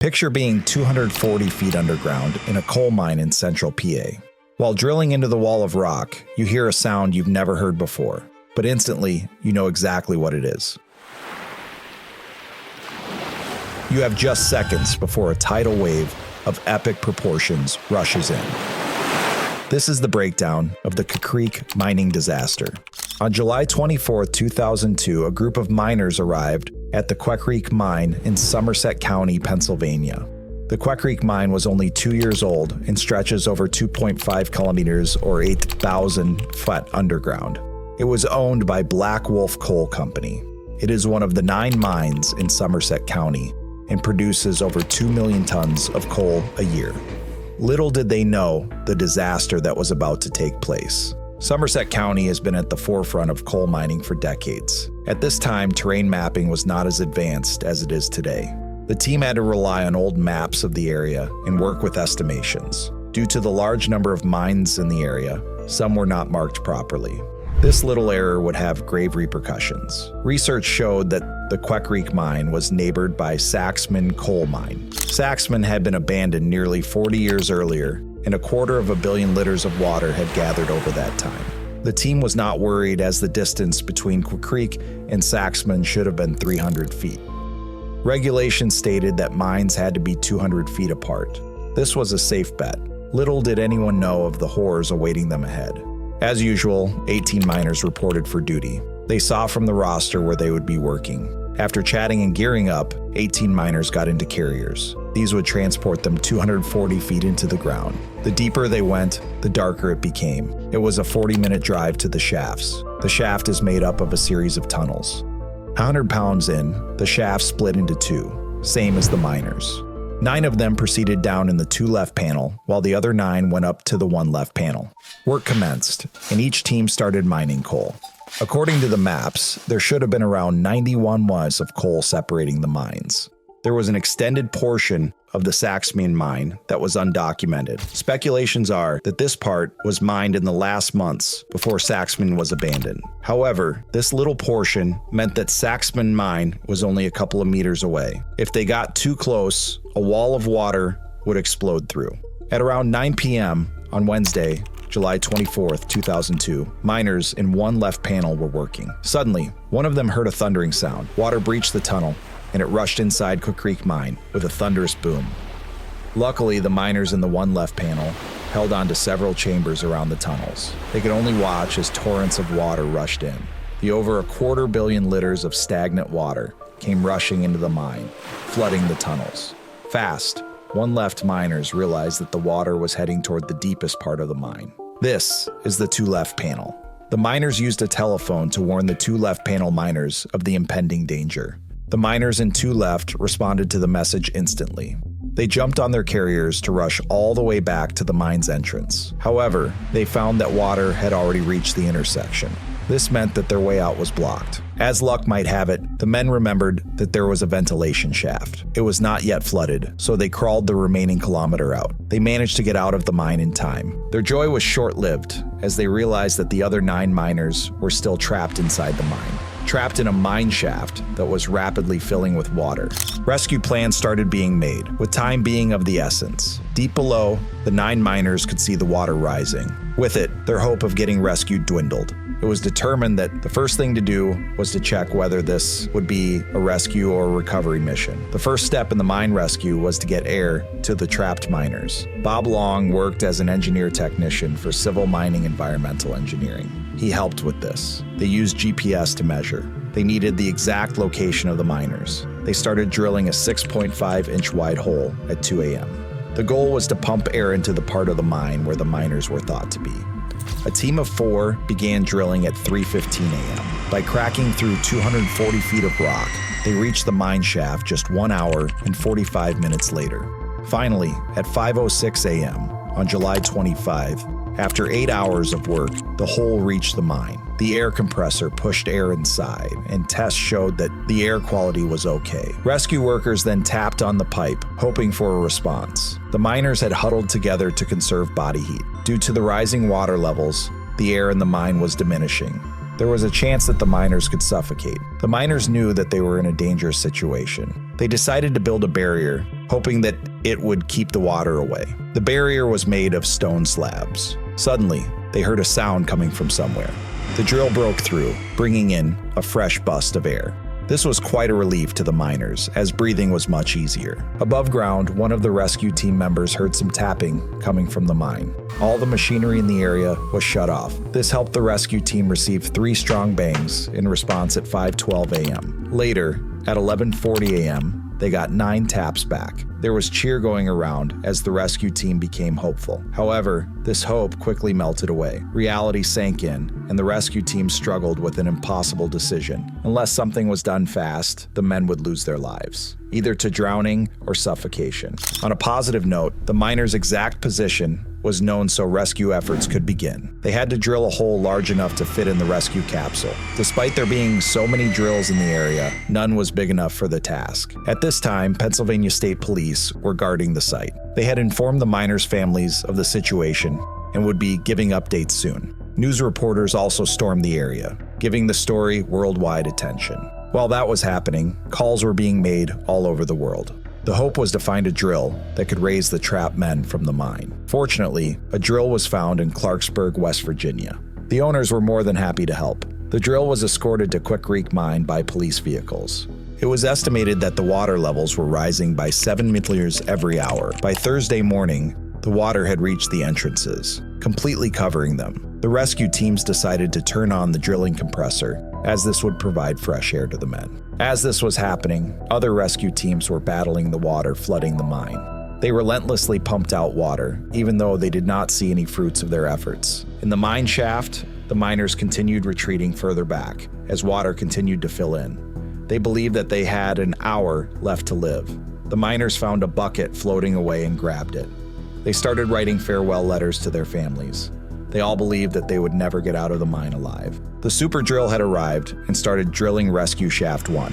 Picture being 240 feet underground in a coal mine in central PA. While drilling into the wall of rock, you hear a sound you've never heard before, but instantly, you know exactly what it is. You have just seconds before a tidal wave of epic proportions rushes in. This is the breakdown of the Quecreek mining disaster. On July 24, 2002, a group of miners arrived at the Quecreek Mine in Somerset County, Pennsylvania. The Quecreek Mine was only 2 years old and stretches over 2.5 kilometers or 8,000 feet underground. It was owned by Black Wolf Coal Company. It is one of the 9 mines in Somerset County and produces over 2 million tons of coal a year. Little did they know the disaster that was about to take place. Somerset County has been at the forefront of coal mining for decades. At this time, terrain mapping was not as advanced as it is today. The team had to rely on old maps of the area and work with estimations. Due to the large number of mines in the area, some were not marked properly. This little error would have grave repercussions. Research showed that the Quecreek Mine was neighbored by Saxman Coal Mine. Saxman had been abandoned nearly 40 years earlier, and 250 million liters of water had gathered over that time. The team was not worried as the distance between Quecreek and Saxman should have been 300 feet. Regulations stated that mines had to be 200 feet apart. This was a safe bet. Little did anyone know of the horrors awaiting them ahead. As usual, 18 miners reported for duty. They saw from the roster where they would be working. After chatting and gearing up, 18 miners got into carriers. These would transport them 240 feet into the ground. The deeper they went, the darker it became. It was a 40-minute drive to the shafts. The shaft is made up of a series of tunnels. 100 pounds in, the shaft split into 2, same as the miners. 9 of them proceeded down in the 2 left panel, while the other 9 went up to the 1 left panel. Work commenced, and each team started mining coal. According to the maps, there should have been around 91 miles of coal separating the mines. There was an extended portion of the Saxman mine that was undocumented. Speculations are that this part was mined in the last months before Saxman was abandoned. However, this little portion meant that Saxman mine was only a couple of meters away. If they got too close, a wall of water would explode through. At around 9 p.m. on Wednesday, July 24, 2002, miners in 1 left panel were working. Suddenly, one of them heard a thundering sound. Water breached the tunnel, and it rushed inside Quecreek Mine with a thunderous boom. Luckily, the miners in the 1 left panel held on to several chambers around the tunnels. They could only watch as torrents of water rushed in. The over 250 million liters of stagnant water came rushing into the mine, flooding the tunnels. Fast, 1 left miners realized that the water was heading toward the deepest part of the mine. This is the 2 left panel. The miners used a telephone to warn the 2 left panel miners of the impending danger. The miners in 2 left responded to the message instantly. They jumped on their carriers to rush all the way back to the mine's entrance. However, they found that water had already reached the intersection. This meant that their way out was blocked. As luck might have it, the men remembered that there was a ventilation shaft. It was not yet flooded, so they crawled the remaining kilometer out. They managed to get out of the mine in time. Their joy was short-lived, as they realized that the other 9 miners were still trapped inside the mine. Trapped in a mine shaft that was rapidly filling with water. Rescue plans started being made, with time being of the essence. Deep below, the 9 miners could see the water rising. With it, their hope of getting rescued dwindled. It was determined that the first thing to do was to check whether this would be a rescue or a recovery mission. The first step in the mine rescue was to get air to the trapped miners. Bob Long worked as an engineer technician for Civil Mining Environmental Engineering. He helped with this. They used GPS to measure. They needed the exact location of the miners. They started drilling a 6.5-inch wide hole at 2 a.m. The goal was to pump air into the part of the mine where the miners were thought to be. A team of 4 began drilling at 3:15 a.m. By cracking through 240 feet of rock, they reached the mine shaft just 1 hour and 45 minutes later. Finally, at 5:06 a.m. on July 25, after 8 hours of work, the hole reached the mine. The air compressor pushed air inside, and tests showed that the air quality was okay. Rescue workers then tapped on the pipe, hoping for a response. The miners had huddled together to conserve body heat. Due to the rising water levels, the air in the mine was diminishing. There was a chance that the miners could suffocate. The miners knew that they were in a dangerous situation. They decided to build a barrier hoping that it would keep the water away. The barrier was made of stone slabs. Suddenly, they heard a sound coming from somewhere. The drill broke through, bringing in a fresh burst of air. This was quite a relief to the miners, as breathing was much easier. Above ground, one of the rescue team members heard some tapping coming from the mine. All the machinery in the area was shut off. This helped the rescue team receive 3 strong bangs in response at 5:12 a.m. Later, at 11:40 a.m., they got 9 taps back. There was cheer going around as the rescue team became hopeful. However, this hope quickly melted away. Reality sank in, and the rescue team struggled with an impossible decision. Unless something was done fast, the men would lose their lives, either to drowning or suffocation. On a positive note, the miners' exact position was known so rescue efforts could begin. They had to drill a hole large enough to fit in the rescue capsule. Despite there being so many drills in the area, none was big enough for the task. At this time, Pennsylvania State Police were guarding the site. They had informed the miners' families of the situation and would be giving updates soon. News reporters also stormed the area, giving the story worldwide attention. While that was happening, calls were being made all over the world. The hope was to find a drill that could raise the trapped men from the mine. Fortunately, a drill was found in Clarksburg, West Virginia. The owners were more than happy to help. The drill was escorted to Quecreek Mine by police vehicles. It was estimated that the water levels were rising by 7 meters every hour. By Thursday morning, the water had reached the entrances, completely covering them. The rescue teams decided to turn on the drilling compressor, as this would provide fresh air to the men. As this was happening, other rescue teams were battling the water flooding the mine. They relentlessly pumped out water, even though they did not see any fruits of their efforts. In the mine shaft, the miners continued retreating further back, as water continued to fill in. They believed that they had an hour left to live. The miners found a bucket floating away and grabbed it. They started writing farewell letters to their families. They all believed that they would never get out of the mine alive. The super drill had arrived and started drilling rescue shaft 1.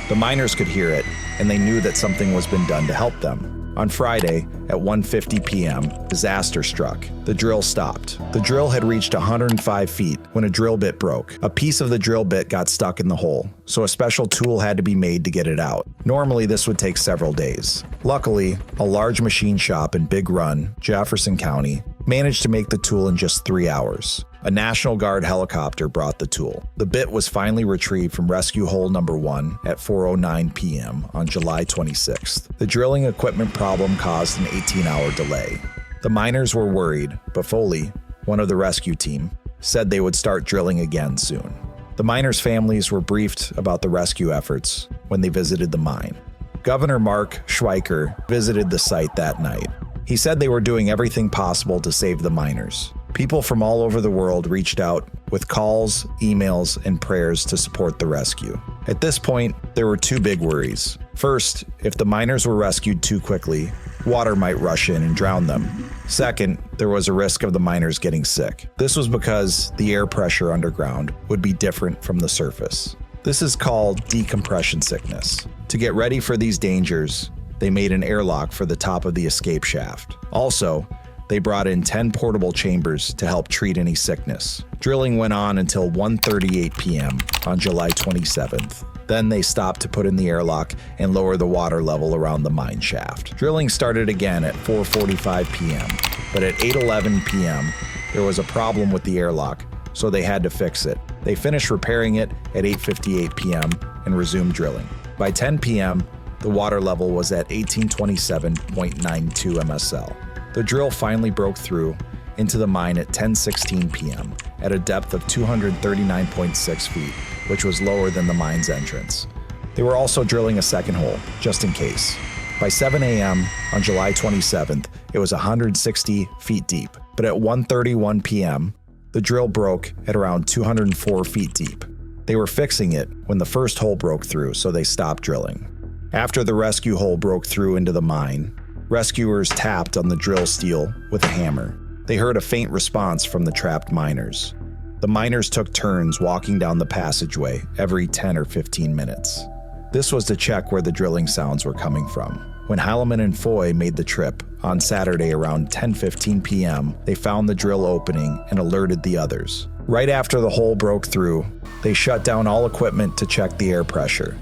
The miners could hear it, and they knew that something was being done to help them. On Friday, at 1:50 p.m., disaster struck. The drill stopped. The drill had reached 105 feet when a drill bit broke. A piece of the drill bit got stuck in the hole, so a special tool had to be made to get it out. Normally, this would take several days. Luckily, a large machine shop in Big Run, Jefferson County, managed to make the tool in just 3 hours. A National Guard helicopter brought the tool. The bit was finally retrieved from rescue hole number 1 at 4:09 p.m. on July 26th. The drilling equipment problem caused an 18-hour delay. The miners were worried, but Foley, one of the rescue team, said they would start drilling again soon. The miners' families were briefed about the rescue efforts when they visited the mine. Governor Mark Schweiker visited the site that night. He said they were doing everything possible to save the miners. People from all over the world reached out with calls, emails, and prayers to support the rescue. At this point, there were 2 big worries. First, if the miners were rescued too quickly, water might rush in and drown them. Second, there was a risk of the miners getting sick. This was because the air pressure underground would be different from the surface. This is called decompression sickness. To get ready for these dangers, they made an airlock for the top of the escape shaft. Also, they brought in 10 portable chambers to help treat any sickness. Drilling went on until 1:38 p.m. on July 27th. Then they stopped to put in the airlock and lower the water level around the mine shaft. Drilling started again at 4:45 p.m., but at 8:11 p.m., there was a problem with the airlock, so they had to fix it. They finished repairing it at 8:58 p.m. and resumed drilling. By 10 p.m., the water level was at 1827.92 MSL. The drill finally broke through into the mine at 10:16 p.m. at a depth of 239.6 feet, which was lower than the mine's entrance. They were also drilling a second hole, just in case. By 7 a.m. on July 27th, it was 160 feet deep, but at 1:31 p.m., the drill broke at around 204 feet deep. They were fixing it when the first hole broke through, so they stopped drilling. After the rescue hole broke through into the mine, rescuers tapped on the drill steel with a hammer. They heard a faint response from the trapped miners. The miners took turns walking down the passageway every 10 or 15 minutes. This was to check where the drilling sounds were coming from. When Halleman and Foy made the trip on Saturday around 10:15 p.m., they found the drill opening and alerted the others. Right after the hole broke through, they shut down all equipment to check the air pressure.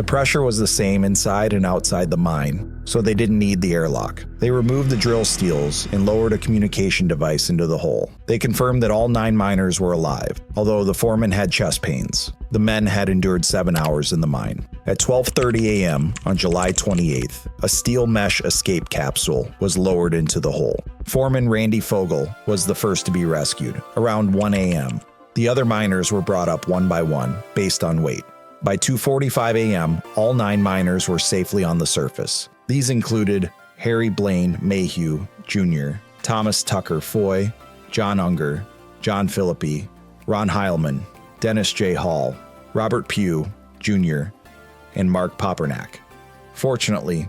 The pressure was the same inside and outside the mine, so they didn't need the airlock. They removed the drill steels and lowered a communication device into the hole. They confirmed that all 9 miners were alive, although the foreman had chest pains. The men had endured 7 hours in the mine. At 12:30 a.m. on July 28th, a steel mesh escape capsule was lowered into the hole. Foreman Randy Fogel was the first to be rescued, around 1 a.m. The other miners were brought up one by one, based on weight. By 2:45 a.m., all 9 miners were safely on the surface. These included Harry Blaine Mayhew, Jr., Thomas Tucker Foy, John Unger, John Philippi, Ron Heilman, Dennis J. Hall, Robert Pugh, Jr., and Mark Papernak. Fortunately,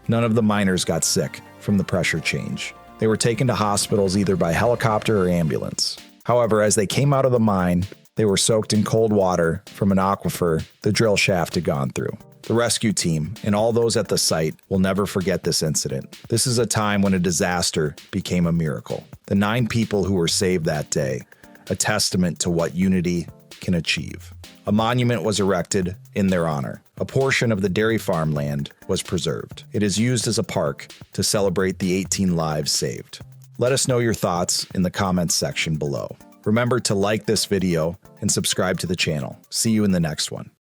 none of the miners got sick from the pressure change. They were taken to hospitals either by helicopter or ambulance. However, as they came out of the mine, they were soaked in cold water from an aquifer the drill shaft had gone through. The rescue team and all those at the site will never forget this incident. This is a time when a disaster became a miracle. The 9 people who were saved that day, a testament to what unity can achieve. A monument was erected in their honor. A portion of the dairy farm land was preserved. It is used as a park to celebrate the 18 lives saved. Let us know your thoughts in the comments section below. Remember to like this video and subscribe to the channel. See you in the next one.